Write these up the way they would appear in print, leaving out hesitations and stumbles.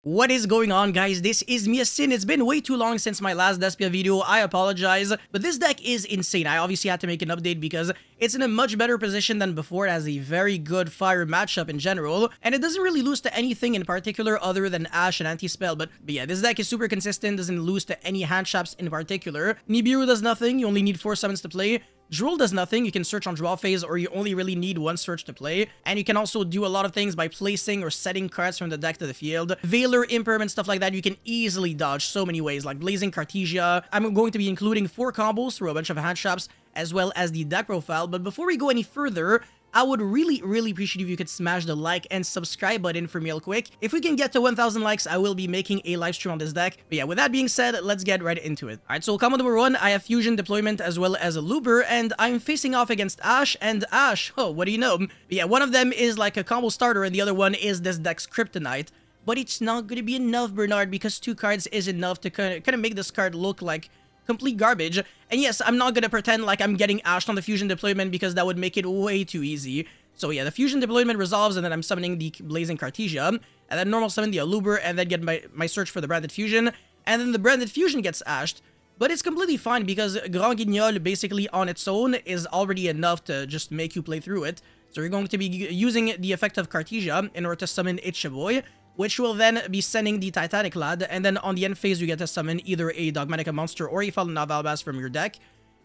What is going on, guys? This is Sin. It's been way too long since my last Despia video. I apologize, but this deck is insane. I obviously had to make an update because it's in a much better position than before. It has a very good fire matchup in general, and it doesn't really lose to anything in particular other than Ash and Anti-Spell. But yeah, this deck is super consistent, doesn't lose to any hand traps in particular. Nibiru does nothing. You only need 4 summons to play. Drool does nothing. You can search on draw phase, or you only really need 1 search to play. And you can also do a lot of things by placing or setting cards from the deck to the field. Veiler, Imperm, and stuff like that, you can easily dodge so many ways, like Blazing Cartesia. I'm going to be including 4 combos through a bunch of hand traps, as well as the deck profile. But before we go any further, I would really appreciate if you could smash the like and subscribe button for me real quick. If we can get to 1,000 likes, I will be making a live stream on this deck. But yeah, with that being said, let's get right into it. Alright, so combo number 1, I have Fusion Deployment as well as a Looper, and I'm facing off against Ash, and Ash, oh, what do you know? But yeah, one of them is like a combo starter, and the other one is this deck's Kryptonite. But it's not going to be enough, Bernard, because 2 cards is enough to kind of make this card look like complete garbage. And yes, I'm not gonna pretend like I'm getting Ashed on the Fusion Deployment because that would make it way too easy. So yeah, the Fusion Deployment resolves, and then I'm summoning the Blazing Cartesia, and then normal summon the Aluber, and then get my search for the Branded Fusion, and then the Branded Fusion gets Ashed. But it's completely fine because Grand Guignol basically on its own is already enough to just make you play through it. So you're going to be using the effect of Cartesia in order to summon Itchaboy, which will then be sending the Titanic Lad, and then on the end phase you get to summon either a Dogmatica monster or a Fallen of Albaz from your deck.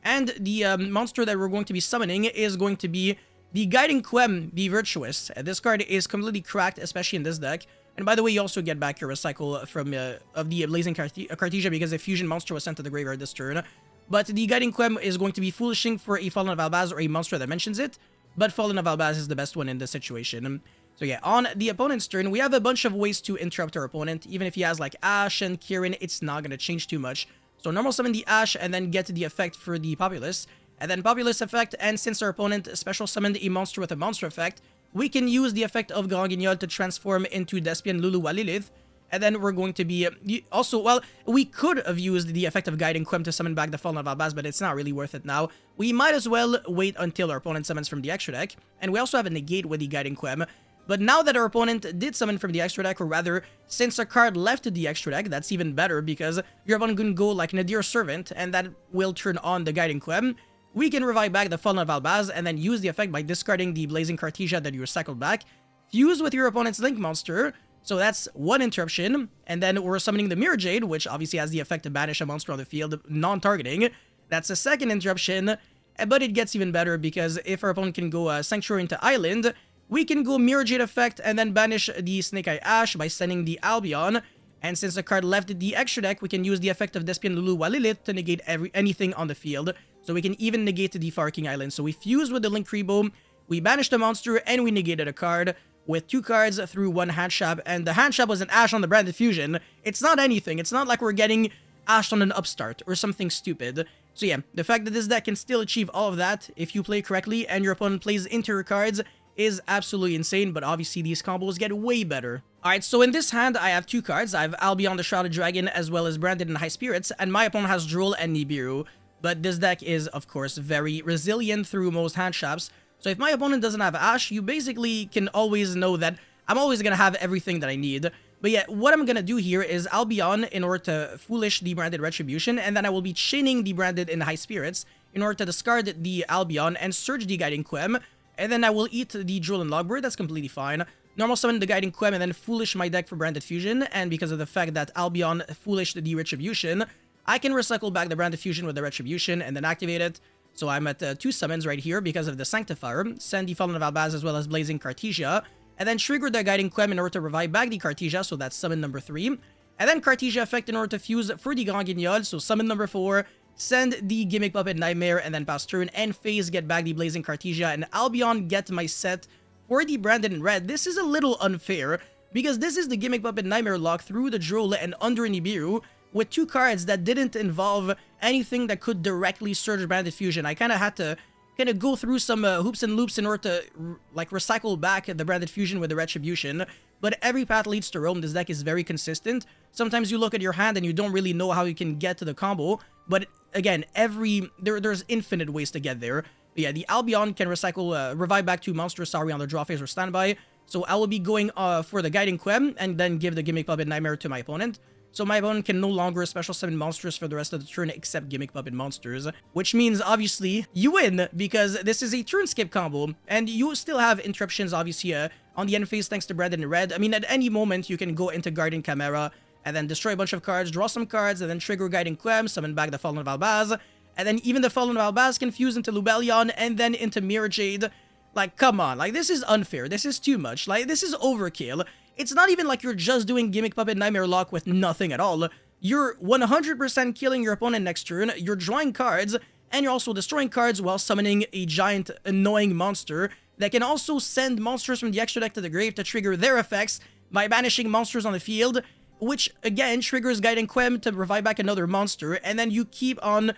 And the monster that we're going to be summoning is going to be the Guiding Quem, the Virtuous. This card is completely cracked, especially in this deck. And by the way, you also get back your recycle from of the Blazing Cartesia because a fusion monster was sent to the graveyard this turn. But the Guiding Quem is going to be foolishing for a Fallen of Albaz or a monster that mentions it, but Fallen of Albaz is the best one in this situation. So yeah, on the opponent's turn, we have a bunch of ways to interrupt our opponent. Even if he has like Ash and Kirin, it's not going to change too much. So normal summon the Ash and then get the effect for the Populace. And then Populace effect, and since our opponent special summoned a monster with a monster effect, we can use the effect of Grand Guignol to transform into Despia and Lulu Walilith. And then we're going to be also, well, we could have used the effect of Guiding Quem to summon back the Fallen of Albaz, but it's not really worth it now. We might as well wait until our opponent summons from the extra deck. And we also have a negate with the Guiding Quem. But now that our opponent did summon from the extra deck, or rather, since a card left the extra deck, that's even better because your opponent can go like Nadir Servant, and that will turn on the Guiding Quem. We can revive back the Fallen of Albaz and then use the effect by discarding the Blazing Cartesia that you recycled back. Fuse with your opponent's Link monster, so that's 1 interruption. And then we're summoning the Mirror Jade, which obviously has the effect to banish a monster on the field, non-targeting. That's a 2nd interruption, but it gets even better because if our opponent can go Sanctuary into Island, we can go Mirror Jade effect and then banish the Snake Eye Ash by sending the Albion. And since the card left the extra deck, we can use the effect of Despia and Lulu Walilith to negate anything on the field. So we can even negate the Far King Island. So we fuse with the Link Freebo, we banished the monster, and we negated a card with 2 cards through 1 hand trap. And the hand trap was an Ash on the Branded Fusion. It's not anything. It's not like we're getting Ash on an Upstart or something stupid. So yeah, the fact that this deck can still achieve all of that if you play correctly and your opponent plays into your cards is absolutely insane, but obviously these combos get way better. Alright, so in this hand, I have 2 cards. I have Albion the Shrouded Dragon as well as Branded and High Spirits, and my opponent has Drool and Nibiru. But this deck is, of course, very resilient through most hand traps. So if my opponent doesn't have Ash, you basically can always know that I'm always going to have everything that I need. But yeah, what I'm going to do here is Albion in order to Foolish the Branded Retribution, and then I will be chaining the Branded in High Spirits in order to discard the Albion and Surge the Guiding Quem. And then I will eat the Drool and Logbird, that's completely fine. Normal summon the Guiding Quem and then Foolish my deck for Branded Fusion, and because of the fact that Albion Foolished the Retribution, I can recycle back the Branded Fusion with the Retribution and then activate it. So I'm at 2 summons right here because of the Sanctifier, send the Fallen of Albaz as well as Blazing Cartesia, and then trigger the Guiding Quem in order to revive back the Cartesia, so that's summon number 3. And then Cartesia effect in order to fuse for the Grand Guignol, so summon number 4, send the Gimmick Puppet Nightmare, and then pass turn and phase get back the Blazing Cartesia, and Albion get my set for the Branded in red. This is a little unfair, because this is the Gimmick Puppet Nightmare lock through the Drool and under Nibiru, with 2 cards that didn't involve anything that could directly surge Branded Fusion. I kind of had to go through some hoops and loops in order to like recycle back the Branded Fusion with the Retribution. But every path leads to Rome. This deck is very consistent. Sometimes you look at your hand and you don't really know how you can get to the combo. But again, there's infinite ways to get there. But yeah, the Albion can recycle, revive back 2 monsters, sorry, on the draw phase or standby. So I will be going for the Guiding Quem and then give the Gimmick Puppet Nightmare to my opponent. So my opponent can no longer special summon monsters for the rest of the turn except Gimmick Puppet monsters. Which means, obviously, you win because this is a turn skip combo. And you still have interruptions, obviously, on the end phase thanks to Brandon in red. I mean, at any moment, you can go into Guardian Chimera and then destroy a bunch of cards, draw some cards, and then trigger Guiding Quem, summon back the Fallen of Albaz. And then even the Fallen of Albaz can fuse into Lubellion and then into Mirror Jade. Like, come on. Like, this is unfair. This is too much. Like, this is overkill. It's not even like you're just doing Gimmick Puppet Nightmare Lock with nothing at all. You're 100% killing your opponent next turn, you're drawing cards, and you're also destroying cards while summoning a giant annoying monster that can also send monsters from the extra deck to the grave to trigger their effects by banishing monsters on the field, which again triggers Guiding Quem to revive back another monster, and then you keep on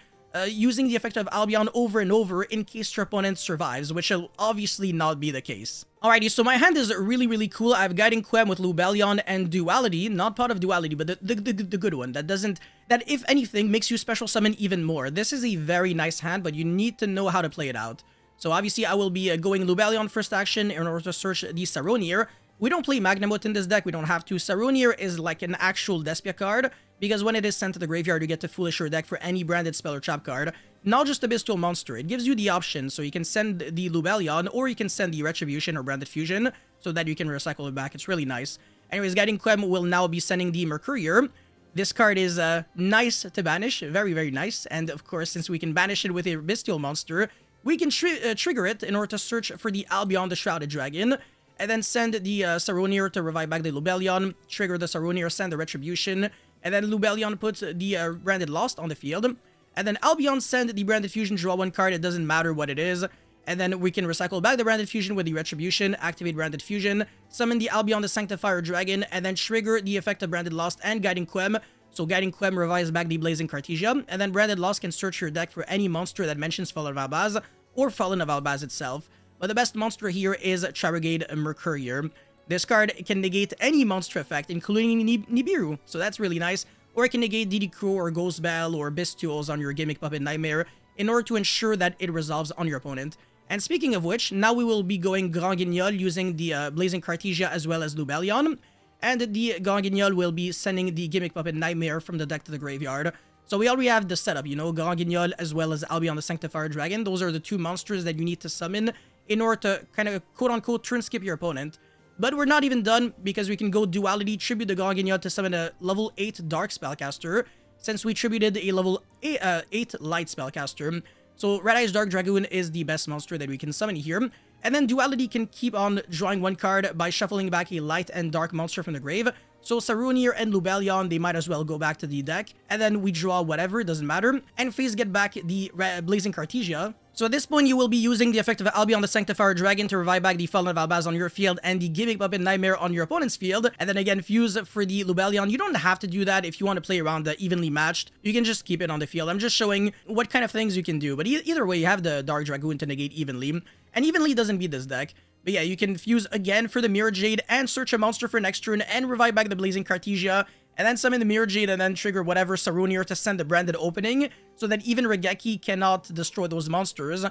using the effect of Albion over and over in case your opponent survives, which will obviously not be the case. Alrighty, so my hand is really cool. I have Guiding Quem with Lubellion and Duality, not Pot of Duality, but the good one that if anything makes you special summon even more. This is a very nice hand, but you need to know how to play it out. So obviously I will be going Lubellion first action in order to search the Saronir. We don't play Magnamut in this deck, we don't have to. Saronir is like an actual Despia card, because when it is sent to the graveyard, you get to foolish your deck for any branded spell or trap card, not just a bestial monster. It gives you the option, so you can send the Lubellion, or you can send the Retribution or Branded Fusion, so that you can recycle it back. It's really nice. Anyways, Guiding Quem will now be sending the Mercurier. This card is nice to banish, very nice, and of course, since we can banish it with a bestial monster, we can trigger it in order to search for the Albion the Shrouded Dragon, and then send the Saronir to revive back the Lubellion, trigger the Saronir, send the Retribution, and then Lubellion puts the Branded Lost on the field, and then Albion send the Branded Fusion, draw one card, it doesn't matter what it is, and then we can recycle back the Branded Fusion with the Retribution, activate Branded Fusion, summon the Albion the Sanctifier Dragon, and then trigger the effect of Branded Lost and Guiding Quem, so Guiding Quem revives back the Blazing Cartesia, and then Branded Lost can search your deck for any monster that mentions Fallen of Albaz, or Fallen of Albaz itself. But the best monster here is Charrogade Mercurier. This card can negate any monster effect, including Nibiru, so that's really nice. Or it can negate DD Crow or Ghost Bell or Bestials on your Gimmick Puppet Nightmare in order to ensure that it resolves on your opponent. And speaking of which, now we will be going Grand Guignol using the Blazing Cartesia as well as Lubellion. And the Grand Guignol will be sending the Gimmick Puppet Nightmare from the deck to the graveyard. So we already have the setup, you know, Grand Guignol as well as Albion the Sanctifier Dragon. Those are the two monsters that you need to summon in order to kind of quote-unquote turn skip your opponent. But we're not even done, because we can go Duality, tribute the Grand Guignol to summon a level 8 Dark Spellcaster, since we tributed a level 8 Light Spellcaster. So Red Eyes Dark Dragoon is the best monster that we can summon here. And then Duality can keep on drawing one card by shuffling back a Light and Dark monster from the grave. So Saronir and Lubellion, they might as well go back to the deck. And then we draw whatever, it doesn't matter. And face get back the Blazing Cartesia. So at this point, you will be using the effect of Albion the Sanctifier Dragon to revive back the Fallen of Albaz on your field and the Gimmick Puppet Nightmare on your opponent's field. And then again, fuse for the Lubellion. You don't have to do that if you want to play around the evenly matched. You can just keep it on the field. I'm just showing what kind of things you can do. But either way, you have the Dark Dragoon to negate evenly. And evenly doesn't beat this deck. But yeah, you can fuse again for the Mirror Jade and search a monster for next turn and revive back the Blazing Cartesia. And then summon the Mirror Jade and then trigger whatever Saronir to send the Branded Opening so that even Regeki cannot destroy those monsters.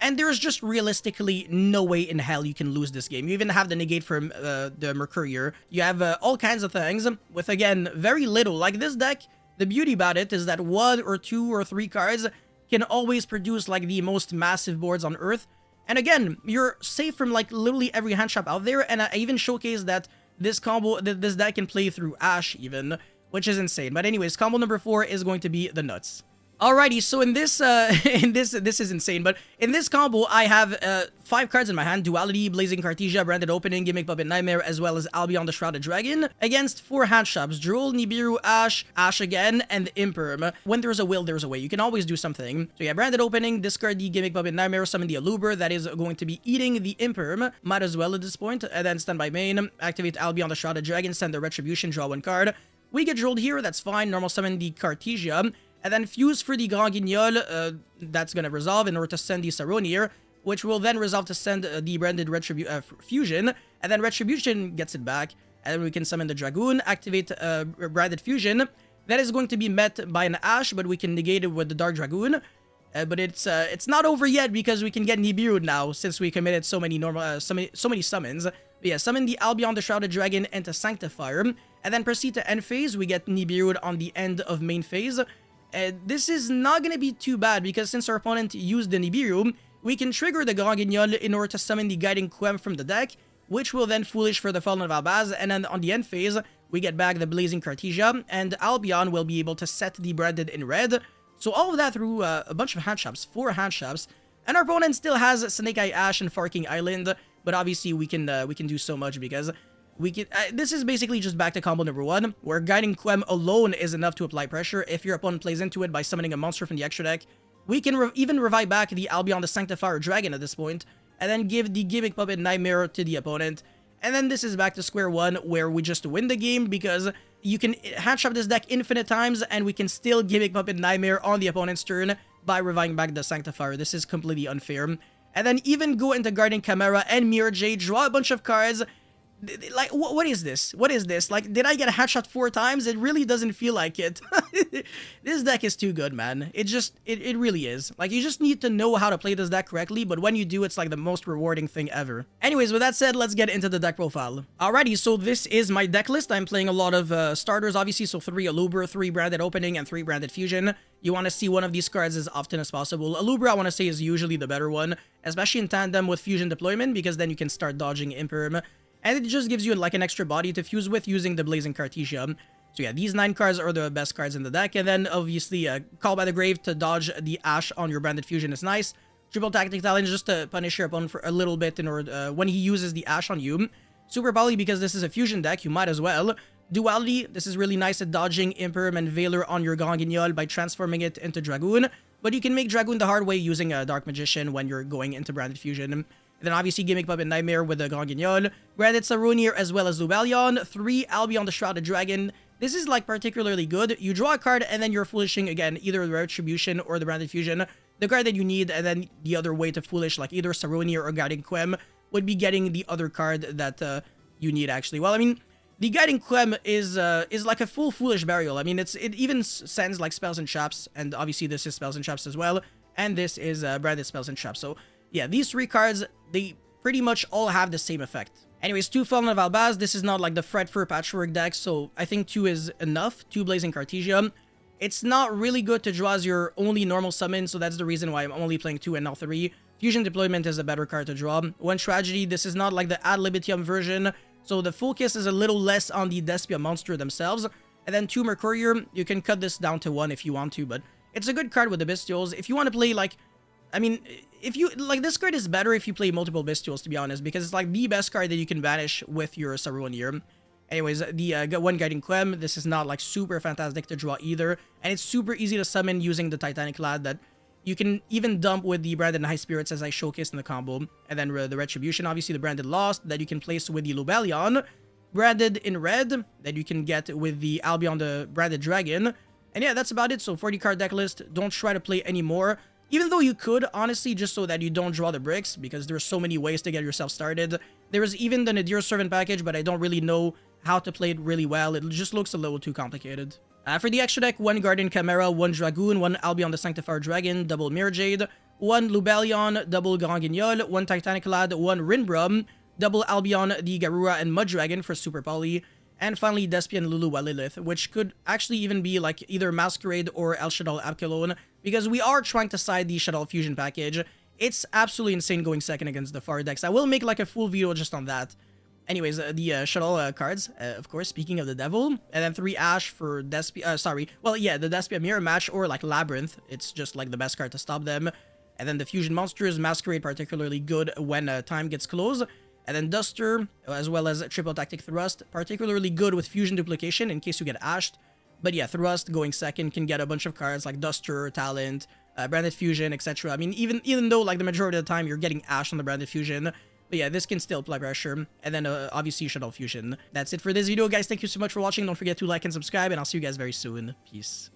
And there's just realistically no way in hell you can lose this game. You even have the negate from the Mercurier. You have all kinds of things with, again, very little. Like this deck, the beauty about it is that 1 or 2 or 3 cards can always produce like the most massive boards on Earth. And again, you're safe from like literally every hand trap out there. And I even showcased that this combo, this deck can play through Ash even, which is insane. But anyways, combo number 4 is going to be the nuts. Alrighty, so in this, this is insane, but in this combo, I have 5 cards in my hand: Duality, Blazing Cartesia, Branded Opening, Gimmick Puppet Nightmare, as well as Albion the Shrouded Dragon, against 4 hand traps: Droll, Nibiru, Ash, Ash again, and Imperm. When there's a will, there's a way. You can always do something. So yeah, Branded Opening, discard the Gimmick Puppet Nightmare, summon the Aluber, that is going to be eating the Imperm. Might as well at this point, and then stand by main, activate Albion the Shrouded Dragon, send the Retribution, draw 1 card. We get drolled here, that's fine. Normal summon the Cartesia. And then fuse for the Grand Guignol, that's going to resolve in order to send the Saronir, which will then resolve to send the Branded Fusion, and then Retribution gets it back, and then we can summon the Dragoon, activate Branded Fusion. That is going to be met by an Ash, but we can negate it with the Dark Dragoon. But it's not over yet, because we can get Nibiru now, since we committed so many so many summons. But But yeah, summon the Albion the Shrouded Dragon into Sanctifier, and then proceed to end phase. We get Nibiru on the end of main phase. This is not going to be too bad because since our opponent used the Nibiru, we can trigger the Grand Guignol in order to summon the Guiding Quem from the deck, which will then Foolish for the Fallen of Albaz, and then on the end phase, we get back the Blazing Cartesia, and Albion will be able to set the Branded in red. So all of that through a bunch of hand shops, 4 hand shops, and our opponent still has Snake Eye Ash and Farking Island, but obviously we can do so much because we can. This is basically just back to combo number 1, where Guiding Quem alone is enough to apply pressure. If your opponent plays into it by summoning a monster from the extra deck, we can even revive back the Albion the Sanctifier Dragon at this point, and then give the Gimmick Puppet Nightmare to the opponent. And then this is back to square one, where we just win the game because you can hand shop this deck infinite times, and we can still Gimmick Puppet Nightmare on the opponent's turn by reviving back the Sanctifier. This is completely unfair. And then even go into Guardian Chimera and Mirror Jade, draw a bunch of cards. Like, what is this? What is this? Like, did I get a headshot 4 times? It really doesn't feel like it. This deck is too good, man. It really is. Like, you just need to know how to play this deck correctly, but when you do, it's like the most rewarding thing ever. Anyways, with that said, let's get into the deck profile. Alrighty, so this is my deck list. I'm playing a lot of starters, obviously, so 3 Alubra, 3 Branded Opening, and 3 Branded Fusion. You want to see one of these cards as often as possible. Alubra, I want to say, is usually the better one, especially in tandem with Fusion Deployment, because then you can start dodging Imperm. And it just gives you like an extra body to fuse with using the Blazing Cartesia. So yeah, these 9 cards are the best cards in the deck. And then obviously Call by the Grave to dodge the Ash on your Branded Fusion is nice. Triple Tactic Talent just to punish your opponent for a little bit in order when he uses the Ash on you. Super Poly, because this is a fusion deck, you might as well. Duality, this is really nice at dodging Imperm and Veiler on your Grand Guignol by transforming it into Dragoon. But you can make Dragoon the hard way using a Dark Magician when you're going into Branded Fusion. And then obviously Gimmick Puppet Nightmare with the Grand Guignol, Branded Saronir as well as Lubalion, 3 Albion the Shrouded Dragon. This is like particularly good. You draw a card and then you're foolishing again either the Retribution or the Branded Fusion, the card that you need, and then the other way to foolish like either Saronir or Guiding Quem would be getting the other card that you need actually. Well, I mean, the Guiding Quem is like a full Foolish Burial. I mean, it even sends like Spells and Traps, and obviously this is Spells and Traps as well, and this is Branded Spells and Traps. So yeah, these 3 cards, they pretty much all have the same effect. Anyways, 2 Fallen of Albaz. This is not like the Fred for Patchwork deck, so I think 2 is enough. 2 Blazing Cartesia. It's not really good to draw as your only normal summon, so that's the reason why I'm only playing 2 and not 3. Fusion Deployment is a better card to draw. 1 Tragedy. This is not like the Ad Libitum version, so the focus is a little less on the Despia monster themselves. And then 2 Mercurier. You can cut this down to 1 if you want to, but it's a good card with the Bestials. If you want to play like, I mean, if you like, this card is better if you play multiple Bestials, to be honest, because it's like the best card that you can banish with your Saronir. Anyways, the 1 Guiding Quem, this is not like super fantastic to draw either, and it's super easy to summon using the Titanic Lad that you can even dump with the Branded High Spirits as I showcased in the combo. And then the Retribution, obviously the Branded Lost that you can place with the Lubalion, Branded in red that you can get with the Albion the Branded Dragon. And yeah, that's about it. So 40 card deck list, don't try to play any more. Even though you could, honestly, just so that you don't draw the bricks, because there's so many ways to get yourself started. There's even the Nadir Servant package, but I don't really know how to play it really well. It just looks a little too complicated. For the extra deck, 1 Guardian Chimera, 1 Dragoon, 1 Albion the Sanctifier Dragon, double Mirror Jade, 1 Lubalion, double Grand Guignol, 1 Titanic Lad, 1 Rinbrum, double Albion the Garura and Mud Dragon for Super Poly, and finally Despia and Lulu Lilith, which could actually even be like either Masquerade or El Shadal Abkalon, because we are trying to side the Shadal Fusion package. It's absolutely insane going second against the far decks. I will make like a full video just on that. Anyways, the Shadal cards, of course, speaking of the Devil, and then 3 Ash for Despia, the Despia Mirror Match or like Labyrinth. It's just like the best card to stop them. And then the Fusion Monsters, Masquerade particularly good when time gets close. And then Duster, as well as Triple Tactic Thrust, particularly good with Fusion Duplication in case you get ashed. But yeah, Thrust going second can get a bunch of cards like Duster, Talent, Branded Fusion, etc. I mean, even though like the majority of the time you're getting ashed on the Branded Fusion, but yeah, this can still apply pressure. And then obviously Shadal Fusion. That's it for this video, guys. Thank you so much for watching. Don't forget to like and subscribe, and I'll see you guys very soon. Peace.